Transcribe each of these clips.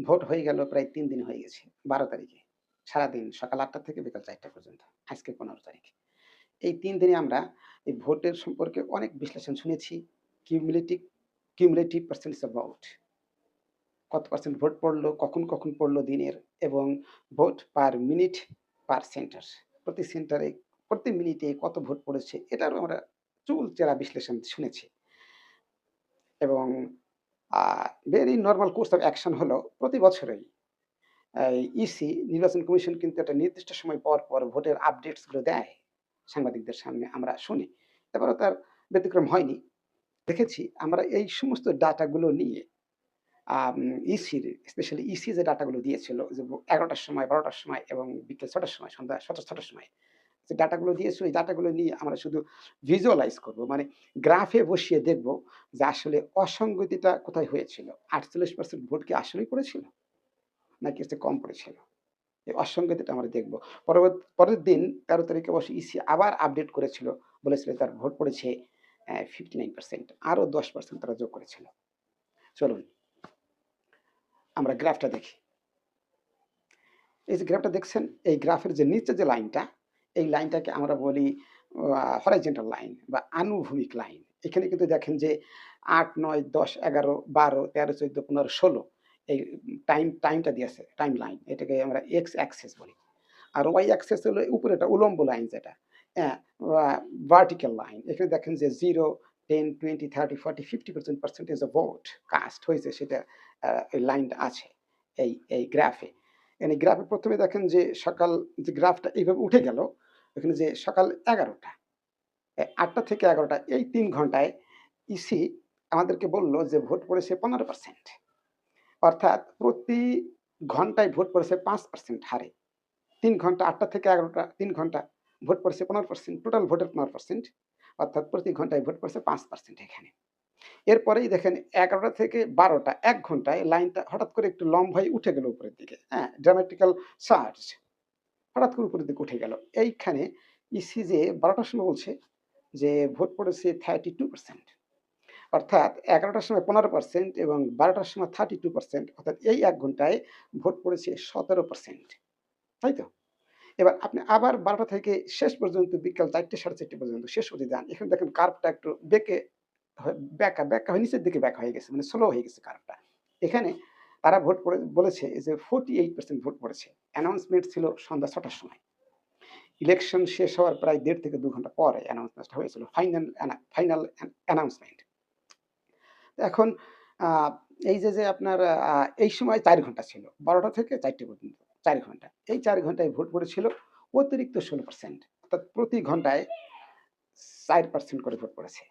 Vote হয়ে গেল প্রায় ৩ দিন হয়ে গেছে। ১২ তারিখে। সারাদিন সকাল ৮টা থেকে বিকাল ৪টা পর্যন্ত। আজকে ১৫ তারিখ। এই ৩ দিনে আমরা এই ভোটের সম্পর্কে অনেক বিশ্লেষণ শুনেছি। Cumulative cumulative percentage of vote. কত পার্সেন্ট ভোট পড়ল, কখন পড়ল দিনের এবং ভোট পার মিনিট পার সেন্টার। প্রতি সেন্টারে প্রতি মিনিটে কত ভোট পড়েছে এটারও আমরা চুলচেরা বিশ্লেষণ শুনেছি। এবং a very normal course of action হলো প্রতি বছরেই ইসি নির্বাচন কমিশন কিন্তু একটা নির্দিষ্ট সময় পর ভোটের আপডেটস গুলো দেয়। সাংবাদিকদের সামনে আমরা শুনি। এবারও তার ব্যতিক্রম হয়নি। দেখেছি আমরা এই সমস্ত ডাটাগুলো নিয়ে ইসির স্পেশালি ইসি যে ডাটাগুলো দিয়েছিল যে ১১টার সময়, ১২টার সময় এবং বিকেল ৬টার সময়, সন্ধ্যা ৬টার সময় যে ডাটাগুলো দিয়েছে ওই ডাটাগুলো নিয়ে আমরা শুধু ভিজুয়ালাইজ করব। মানে গ্রাফে বসিয়ে দেখব যে আসলে অসঙ্গতিটা কোথায় হয়েছিল। ৪৮% ভোট কি আসলেই পড়েছিল? নাকি এর চেয়ে কম পড়েছিল? এই অসঙ্গতিটা আমরা দেখব। পরের দিন ১৩ তারিখে অবশ্য ইসি আবার আপডেট করেছিল। বলেছিল তার ভোট পড়েছে 59% আরো 10% তারা যোগ করেছিল। চলুন আমরা গ্রাফটা দেখি। এই যে গ্রাফটা দেখছেন, এই গ্রাফের যে নিচে যে লাইনটা, এই লাইনটাকে আমরা বলি হরাইজন্টাল লাইন বা আনুভূমিক লাইন। এখানে কিন্তু দেখেন যে ৮, ৯, ১০, ১১, ১২, ১৩, ১৪, ১৫, ১৬ এই টাইমটা দিয়েছে, টাইম লাইন। এটাকে আমরা এক্স অ্যাক্সিস বলি। আর ওয়াই অ্যাক্সিস হলো উপরেটা উলম্ব লাইন যেটা। হ্যাঁ? আ ভার্টিক্যাল লাইন। এখানে দেখেন যে 0, 10, 20, 30, 40, 50% পার্সেন্টেজ অফ ভোট কাস্ট হয়েছে সেটা এই লাইনটা আছে এই গ্রাফে। এখানে গ্রাফে ১ম এ দেখেন যে সকাল যে গ্রাফটা এইভাবে উঠে গেল, এখানে যে সকাল ১১টা ৮টা থেকে ১১টা এই ৩ ঘন্টায় ইসি আমাদেরকে বলল যে ভোট পড়েছে ১৫%। অর্থাৎ প্রতি ঘন্টায় ভোট পড়েছে ৫% হারে। ৩ ঘন্টা ৮টা থেকে ১১টা ৩ ঘন্টা ভোট পড়েছে ১৫%, টোটাল ভোটের ১৫%, অর্থাৎ প্রতি ঘন্টায় ভোট পড়েছে ৫% এখানে। এরপরেই দেখেন ১১টা থেকে ১২টা ১ ঘন্টায় লাইনটা হঠাৎ করে একটু লম্ব হয়ে উঠে গেল উপরের দিকে। হ্যাঁ? ড্রামাটিক্যাল সার্জ হঠাৎ করে উপরের দিকে উঠে গেল। এইখানে ইসি যে ১২টার সময় বলছে যে ভোট পড়েছে 32%, অর্থাৎ ১১টার সময় ১৫% এবং ১২টার সময় 32%, অর্থাৎ এই ১ ঘন্টায় ভোট পড়েছে ১৭%। তাই তো? এবার আপনি আবার ১২টা থেকে শেষ পর্যন্ত বিকাল ৪ঃ০০ ৪:৩০ পর্যন্ত শেষ অবধি যান। এখানে দেখেন কার্ভটা একটু বেঁকে ব্যাকা হয়ে নিচের দিকে ব্যাক হয়ে গেছে। মানে স্লো হয়ে গেছে কার্ভটা। এখানে তারা ভোট বলেছে যে 48% ভোট পড়েছে। অ্যানাউন্সমেন্ট ছিল সন্ধ্যা ৬টার সময়। ইলেকশন শেষ হওয়ার প্রায় ১.৫ থেকে ২ ঘন্টা পরে অ্যানাউন্সমেন্টটা হয়েছিল। Final announcement. এখন আ এই যে আপনার এই সময় ৪ ঘন্টা ছিল। ১২টা থেকে ৪টা পর্যন্ত ৪ ঘন্টা। এই ৪ ঘন্টায় ভোট পড়েছিল অতিরিক্ত ১৬%, অর্থাৎ প্রতি ঘন্টায় ৪% করে ভোট পড়েছে।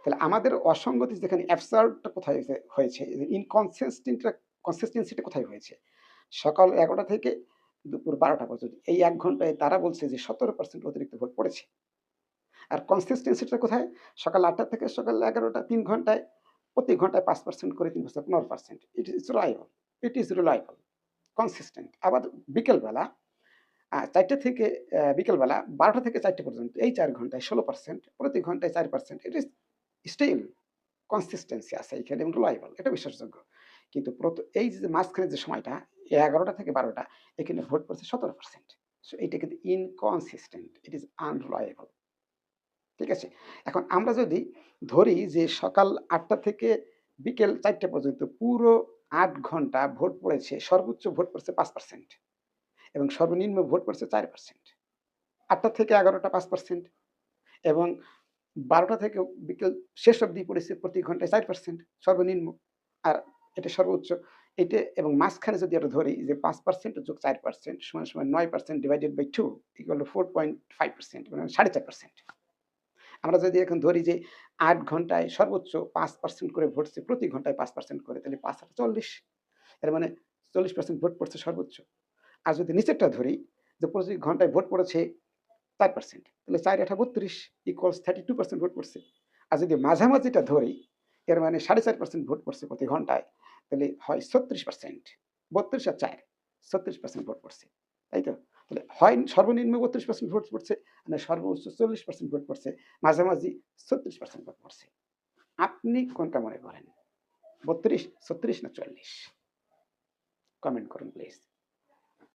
তাহলে আমাদের অসঙ্গতি যেখানে অ্যাবসার্ড টা কোথায় হয়েছে, কনসিস্টেন্সি টা কোথায় হয়েছে? সকাল ১১টা থেকে দুপুর ১২টা পর্যন্ত। এই ১ ঘন্টায় তারা বলছে যে ১৭% অতিরিক্ত ভোট পড়েছে। আর কনসিস্টেন্সি টা কোথায়? সকাল ৮টা থেকে সকাল ১১টা ৩ ঘন্টায় প্রতি ঘন্টায় ৫% করে ৩ বছর ১৫%। ইট ইস রিলায়েবল, কনসিস্টেন্ট। আবার বিকেলবেলা ৪টা থেকে বিকেলবেলা ১২টা থেকে ৪টা পর্যন্ত এই ৪ ঘন্টায় ১৬%, প্রতি ঘন্টায় ৪%। ইট ইস স্টিল কনসিস্টেন্সি আছে এখানে এবং রিলায়েবল। এটা বিশ্বাসযোগ্য। কিন্তু এই যে মাঝখানের যে সময়টা ১১টা থেকে ১২টা এখানে ভোট পড়ছে ১৭%। সো এটা কিন্তু ইনকনসিস্টেন্ট। ইট ইস আনরিলায়েবল। ঠিক আছে? এখন আমরা যদি ধরি যে সকাল ৮টা থেকে বিকেল ৪টা পর্যন্ত পুরো ৮ ঘন্টা ভোট পড়েছে, সর্বোচ্চ ভোট পড়ছে ৫% এবং সর্বনিম্ন ভোট পড়ছে ৪%। ৮টা থেকে ১১টা ৫% এবং ১২টা থেকে বিকেল শেষ অবধি পড়েছে প্রতি ঘন্টায় ৪% সর্বনিম্ন। আর এটা সর্বোচ্চ। এটা এবং মাঝখানে যদি আমরা ধরি যে ৫% যোগ ৪% সমান ৯% ডিভাইডেড বাই 2 ইকুয়াল টু 4.5% মানে ৪.৫%। আমরা যদি এখন ধরি যে ৮ ঘন্টায় সর্বোচ্চ ৫% করে ভোটছে, প্রতি ঘন্টায় ৫% করে, তাহলে ৫ ৮ ৪০। এর মানে ৪০% ভোট পড়ছে সর্বোচ্চ। আর যদি নিচেরটা ধরি যে প্রতি ঘন্টায় ভোট পড়েছে ৪%, তাহলে ৪ ৮ ৩২ ইকুয়ালস 32% ভোট পড়ছে। আর যদি মাঝামাঝিটা ধরি, এর মানে ৪.৫% ভোট পড়ছে প্রতি ঘন্টায়, তাহলে হয় ৩৬%। ৩২ আর ৪ ৩৬% ভোট পড়ছে। তাই তো? তাহলে হয় সর্বনিম্ন ৩২% ভোট পড়ছে, না সর্বোচ্চ ৪০% ভোট পড়ছে, মাঝামাঝি ৩৬% ভোট পড়ছে। আপনি কোনটা মনে করেন? ৩২, ৩৬ না ৪০? কমেন্ট করুন প্লিজ।